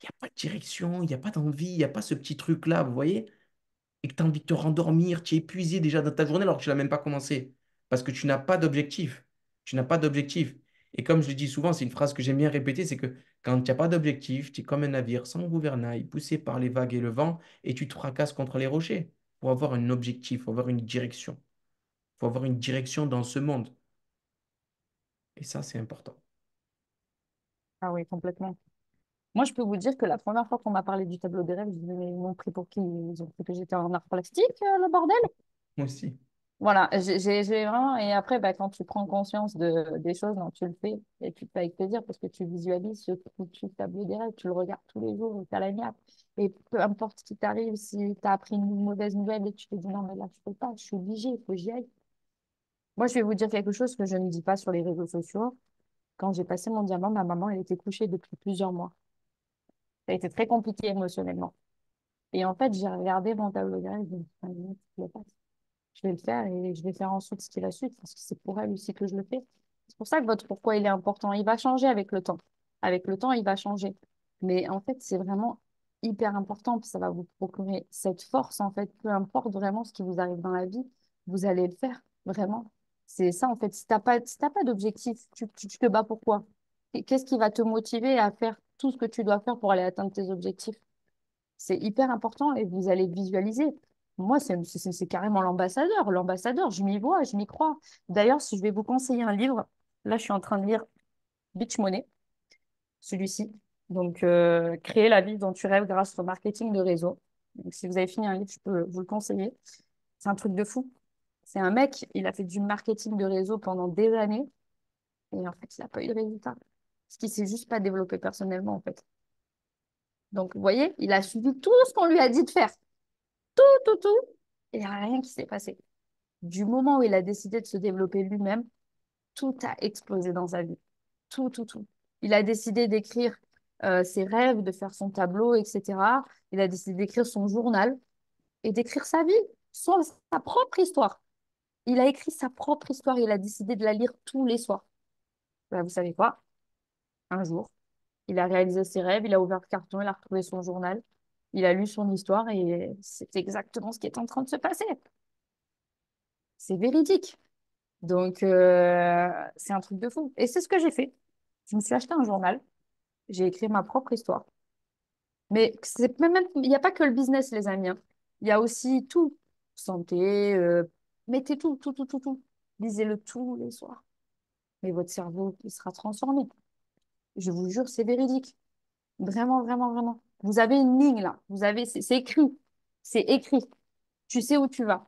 il n'y a pas de direction, il n'y a pas d'envie, il n'y a pas ce petit truc-là, vous voyez? Et que tu as envie de te rendormir, tu es épuisé déjà dans ta journée alors que tu n'as même pas commencé. Parce que tu n'as pas d'objectif. Tu n'as pas d'objectif. Et comme je le dis souvent, c'est une phrase que j'aime bien répéter, c'est que quand tu n'as pas d'objectif, tu es comme un navire sans gouvernail, poussé par les vagues et le vent, et tu te fracasses contre les rochers. Il faut avoir un objectif, il faut avoir une direction. Il faut avoir une direction dans ce monde. Et ça, c'est important. Ah oui, complètement. Moi, je peux vous dire que la première fois qu'on m'a parlé du tableau des rêves, ils m'ont pris pour qui? Ils ont cru que j'étais en art plastique, le bordel. Moi aussi. Voilà, j'ai vraiment. Et après, bah, quand tu prends conscience des choses, non, tu le fais et tu le fais avec plaisir parce que tu visualises ce foutu tableau des rêves, tu le regardes tous les jours, tu as la niaque. Et peu importe ce qui t'arrive, si tu as appris une mauvaise nouvelle et tu te dis non, mais là, je peux pas, je suis obligée, il faut que j'y aille. Moi, je vais vous dire quelque chose que je ne dis pas sur les réseaux sociaux. Quand j'ai passé mon diamant, ma maman, elle était couchée depuis plusieurs mois. Ça a été très compliqué émotionnellement. Et en fait, j'ai regardé mon tableau des rêves, je me suis dit, ah, mais je le passe. Je vais le faire et je vais faire ensuite ce qu'il a suite parce que c'est pour elle aussi que je le fais. C'est pour ça que votre pourquoi il est important. Il va changer avec le temps. Avec le temps, il va changer. Mais en fait, c'est vraiment hyper important. Ça va vous procurer cette force, en fait. Peu importe vraiment ce qui vous arrive dans la vie, vous allez le faire, vraiment. C'est ça, en fait. Si t'as pas d'objectif, tu te bats pour quoi? Et qu'est-ce qui va te motiver à faire tout ce que tu dois faire pour aller atteindre tes objectifs? C'est hyper important et vous allez visualiser. Moi, c'est carrément l'ambassadeur. L'ambassadeur, je m'y vois, je m'y crois. D'ailleurs, si je vais vous conseiller un livre, là, je suis en train de lire Beach Money, celui-ci. Donc, créer la vie dont tu rêves grâce au marketing de réseau. Donc, si vous avez fini un livre, je peux vous le conseiller. C'est un truc de fou. C'est un mec, il a fait du marketing de réseau pendant des années et en fait, il n'a pas eu de résultat. Parce qu'il s'est juste pas développé personnellement, en fait. Donc, vous voyez, il a suivi tout ce qu'on lui a dit de faire. Tout, tout. Et il n'y a rien qui s'est passé. Du moment où il a décidé de se développer lui-même, tout a explosé dans sa vie. Tout, tout, tout. Il a décidé d'écrire ses rêves, de faire son tableau, etc. Il a décidé d'écrire son journal et d'écrire sa vie, sa propre histoire. Il a écrit sa propre histoire. Il a décidé de la lire tous les soirs. Ben, vous savez quoi? Un jour, il a réalisé ses rêves, il a ouvert le carton, il a retrouvé son journal, il a lu son histoire et c'est exactement ce qui est en train de se passer. C'est véridique. Donc, c'est un truc de fou. Et c'est ce que j'ai fait. Je me suis acheté un journal, j'ai écrit ma propre histoire. Mais il n'y a pas que le business, les amis, hein. Il y a aussi tout. Santé, mettez tout, tout, tout, tout, tout. Lisez-le tous les soirs. Mais votre cerveau, il sera transformé. Je vous jure, c'est véridique. Vraiment, vraiment, vraiment. Vous avez une ligne là. C'est écrit. C'est écrit. Tu sais où tu vas.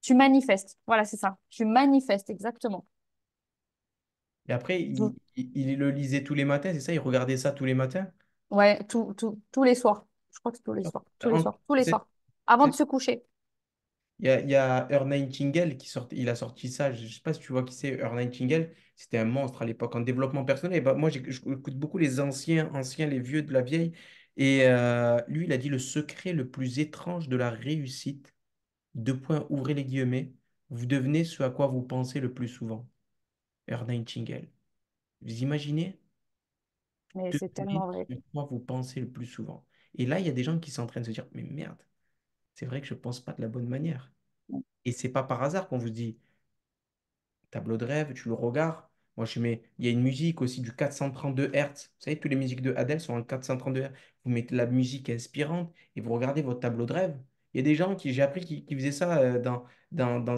Tu manifestes. Voilà, c'est ça. Tu manifestes, exactement. Et après, il le lisait tous les matins, c'est ça? Il regardait ça tous les matins? Ouais, tous les soirs. Je crois que c'est tous les soirs. Tous les En- soirs. Tous les soirs. Avant de se coucher. il y a Earl Nightingale il a sorti ça. Je ne sais pas si tu vois qui c'est, Earl Nightingale. C'était un monstre à l'époque en développement personnel. Et bah, moi, j'écoute beaucoup les anciens, les vieux de la vieille. Et lui, il a dit le secret le plus étrange de la réussite, deux points, ouvrez les guillemets, vous devenez ce à quoi vous pensez le plus souvent. Earl Nightingale. Vous imaginez? Mais c'est Devenez tellement vrai. ce à quoi vous pensez le plus souvent. Et là, il y a des gens qui sont en train de se dire, mais merde, c'est vrai que je ne pense pas de la bonne manière. Et c'est pas par hasard qu'on vous dit, tableau de rêve, tu le regardes. Moi, il y a une musique aussi du 432 Hertz. Vous savez, toutes les musiques de Adele sont en 432 Hertz. Vous mettez la musique inspirante et vous regardez votre tableau de rêve. Il y a des gens j'ai appris qui faisaient ça dans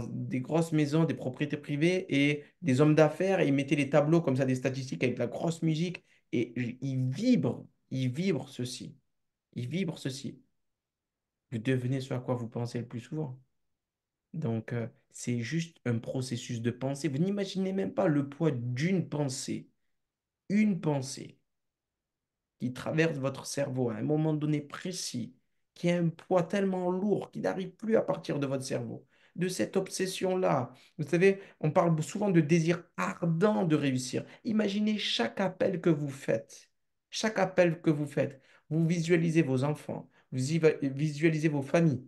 des grosses maisons, des propriétés privées et des hommes d'affaires. Et ils mettaient les tableaux comme ça, des statistiques avec de la grosse musique. Et ils vibrent ceci. Ils vibrent ceci. vous devenez ce à quoi vous pensez le plus souvent. Donc, c'est juste un processus de pensée. Vous n'imaginez même pas le poids d'une pensée. Une pensée qui traverse votre cerveau à un moment donné précis, qui a un poids tellement lourd qu'il n'arrive plus à partir de votre cerveau. De cette obsession-là. Vous savez, on parle souvent de désir ardent de réussir. Imaginez chaque appel que vous faites. Chaque appel que vous faites. Vous visualisez vos enfants, visualisez vos familles.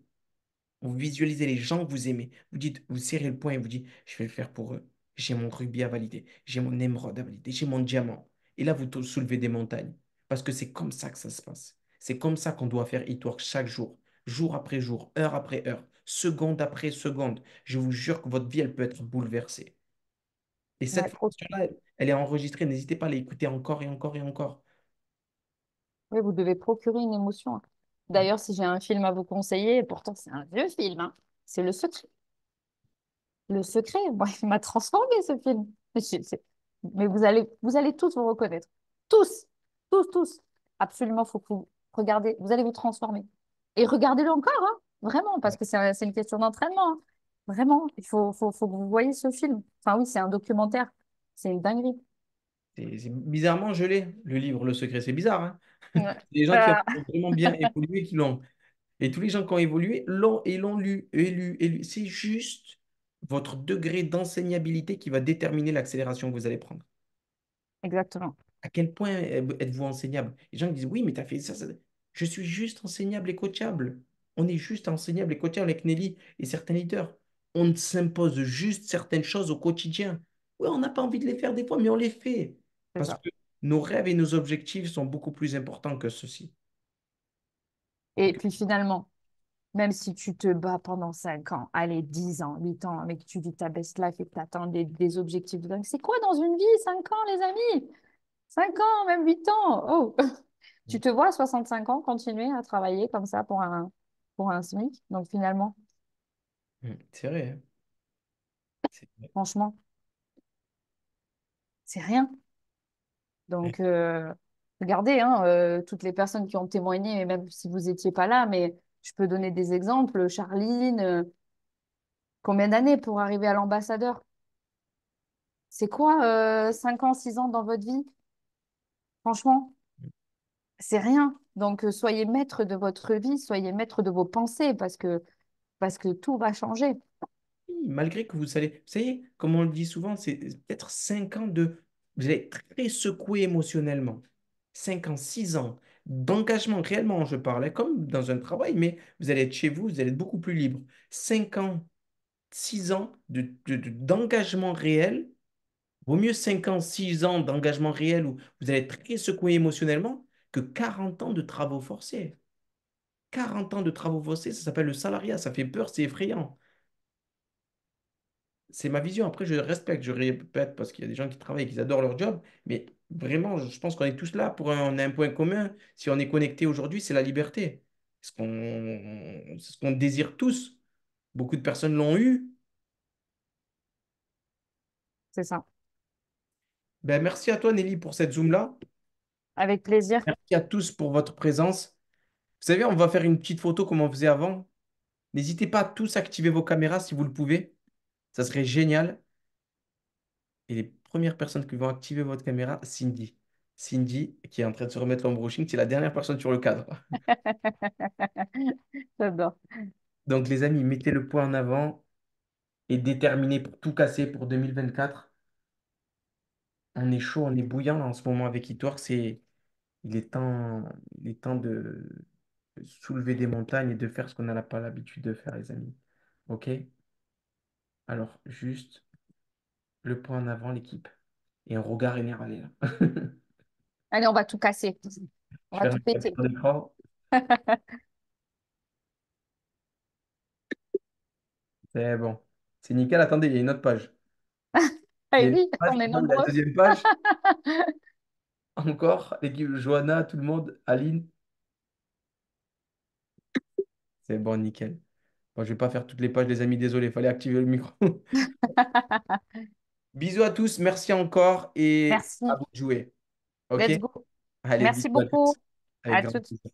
Vous visualisez les gens que vous aimez. Vous dites, vous serrez le poing et vous dites, je vais le faire pour eux. J'ai mon rubis à valider. J'ai mon émeraude à valider. J'ai mon diamant. Et là, vous soulevez des montagnes. Parce que c'est comme ça que ça se passe. C'est comme ça qu'on doit faire e-work chaque jour. Jour après jour, heure après heure, seconde après seconde. Je vous jure que votre vie, elle peut être bouleversée. Et cette Ouais, formation-là, elle est enregistrée. N'hésitez pas à l'écouter encore et encore et encore. oui, vous devez procurer une émotion, hein. D'ailleurs, si j'ai un film à vous conseiller, et pourtant c'est un vieux film, hein, c'est Le Secret. Le Secret, moi, il m'a transformé ce film. Mais vous allez tous vous reconnaître. Tous, tous, tous. Absolument, faut que vous regardez, vous allez vous transformer. Et regardez-le encore, hein, vraiment, parce que c'est une question d'entraînement, hein. Vraiment, faut que vous voyez ce film. Enfin oui, c'est un documentaire. C'est une dinguerie. Bizarrement, je l'ai, le livre Le Secret. C'est bizarre, hein? Ouais. C'est des gens qui ont Euh, vraiment bien évolué qui l'ont. Et tous les gens qui ont évolué l'ont et l'ont lu, et lu, et lu. C'est juste votre degré d'enseignabilité qui va déterminer l'accélération que vous allez prendre. exactement. À quel point êtes-vous enseignable? Les gens qui disent, oui, mais tu as fait ça, ça. Je suis juste enseignable et coachable. On est juste enseignable et coachable avec Nelly et certains leaders. On s'impose juste certaines choses au quotidien. Oui, on n'a pas envie de les faire des fois, mais on les fait. C'est Parce ça. que nos rêves et nos objectifs sont beaucoup plus importants que ceci. Et Ok. puis finalement, même si tu te bats pendant 5 ans, allez, 10 ans, 8 ans, mais que tu vis ta best life et que tu atteins des objectifs de dingue, c'est quoi dans une vie, 5 ans, les amis? 5 ans, même 8 ans. Oh, tu te vois à 65 ans continuer à travailler comme ça pour un SMIC. Donc finalement, C'est vrai, hein. C'est vrai. franchement, c'est rien. Ouais. Donc, regardez, hein, toutes les personnes qui ont témoigné, et même si vous n'étiez pas là, mais je peux donner des exemples. Charline, combien d'années pour arriver à l'ambassadeur? C'est quoi, 5 ans, 6 ans dans votre vie? Franchement, c'est rien. Donc, soyez maître de votre vie, soyez maître de vos pensées parce que tout va changer. Oui, malgré que vous savez, comme on le dit souvent, c'est peut-être 5 ans de... Vous allez être très secoué émotionnellement. 5 ans, 6 ans d'engagement, réellement, je parlais comme dans un travail, mais vous allez être chez vous, vous allez être beaucoup plus libre. 5 ans, 6 ans d'engagement réel, vaut mieux 5 ans, 6 ans d'engagement réel où vous allez être très secoué émotionnellement que 40 ans de travaux forcés. 40 ans de travaux forcés, ça s'appelle le salariat, ça fait peur, c'est effrayant. C'est ma vision. Après, je respecte, je répète, parce qu'il y a des gens qui travaillent, qui adorent leur job, mais vraiment, je pense qu'on est tous là pour on a un point commun. Si on est connecté aujourd'hui, c'est la liberté. C'est ce qu'on désire tous. Beaucoup de personnes l'ont eu. C'est ça. Ben, merci à toi, Nelly, pour cette Zoom-là. Avec plaisir. Merci à tous pour votre présence. Vous savez, on va faire une petite photo comme on faisait avant. N'hésitez pas à tous activer vos caméras si vous le pouvez. Ça serait génial. Et les premières personnes qui vont activer votre caméra, Cindy. Cindy, qui est en train de se remettre l'embroching, c'est la dernière personne sur le cadre. J'adore. Donc, les amis, mettez le point en avant et déterminez pour tout casser pour 2024. On est chaud, on est bouillant là, en ce moment avec eTwork. Il est temps, il est temps de soulever des montagnes et de faire ce qu'on n'a pas l'habitude de faire, les amis. OK? Alors, juste le point en avant, l'équipe. Et un regard énervé là. Allez, on va tout casser. On Je va vais faire tout une péter. capture d'écran. C'est bon. C'est nickel. Attendez, il y a une autre page. Ah Il y a une oui, autre page. on est Attendez, la nombreux. deuxième page. Encore. L'équipe Johanna, tout le monde. Aline. C'est bon, nickel. Bon, je vais pas faire toutes les pages, les amis. Désolé, il fallait activer le micro. Bisous à tous. Merci encore. Et à Merci. vous de jouer. OK? Let's go. Allez, Merci bisous à tous. beaucoup. Avec À grand toutes. plaisir.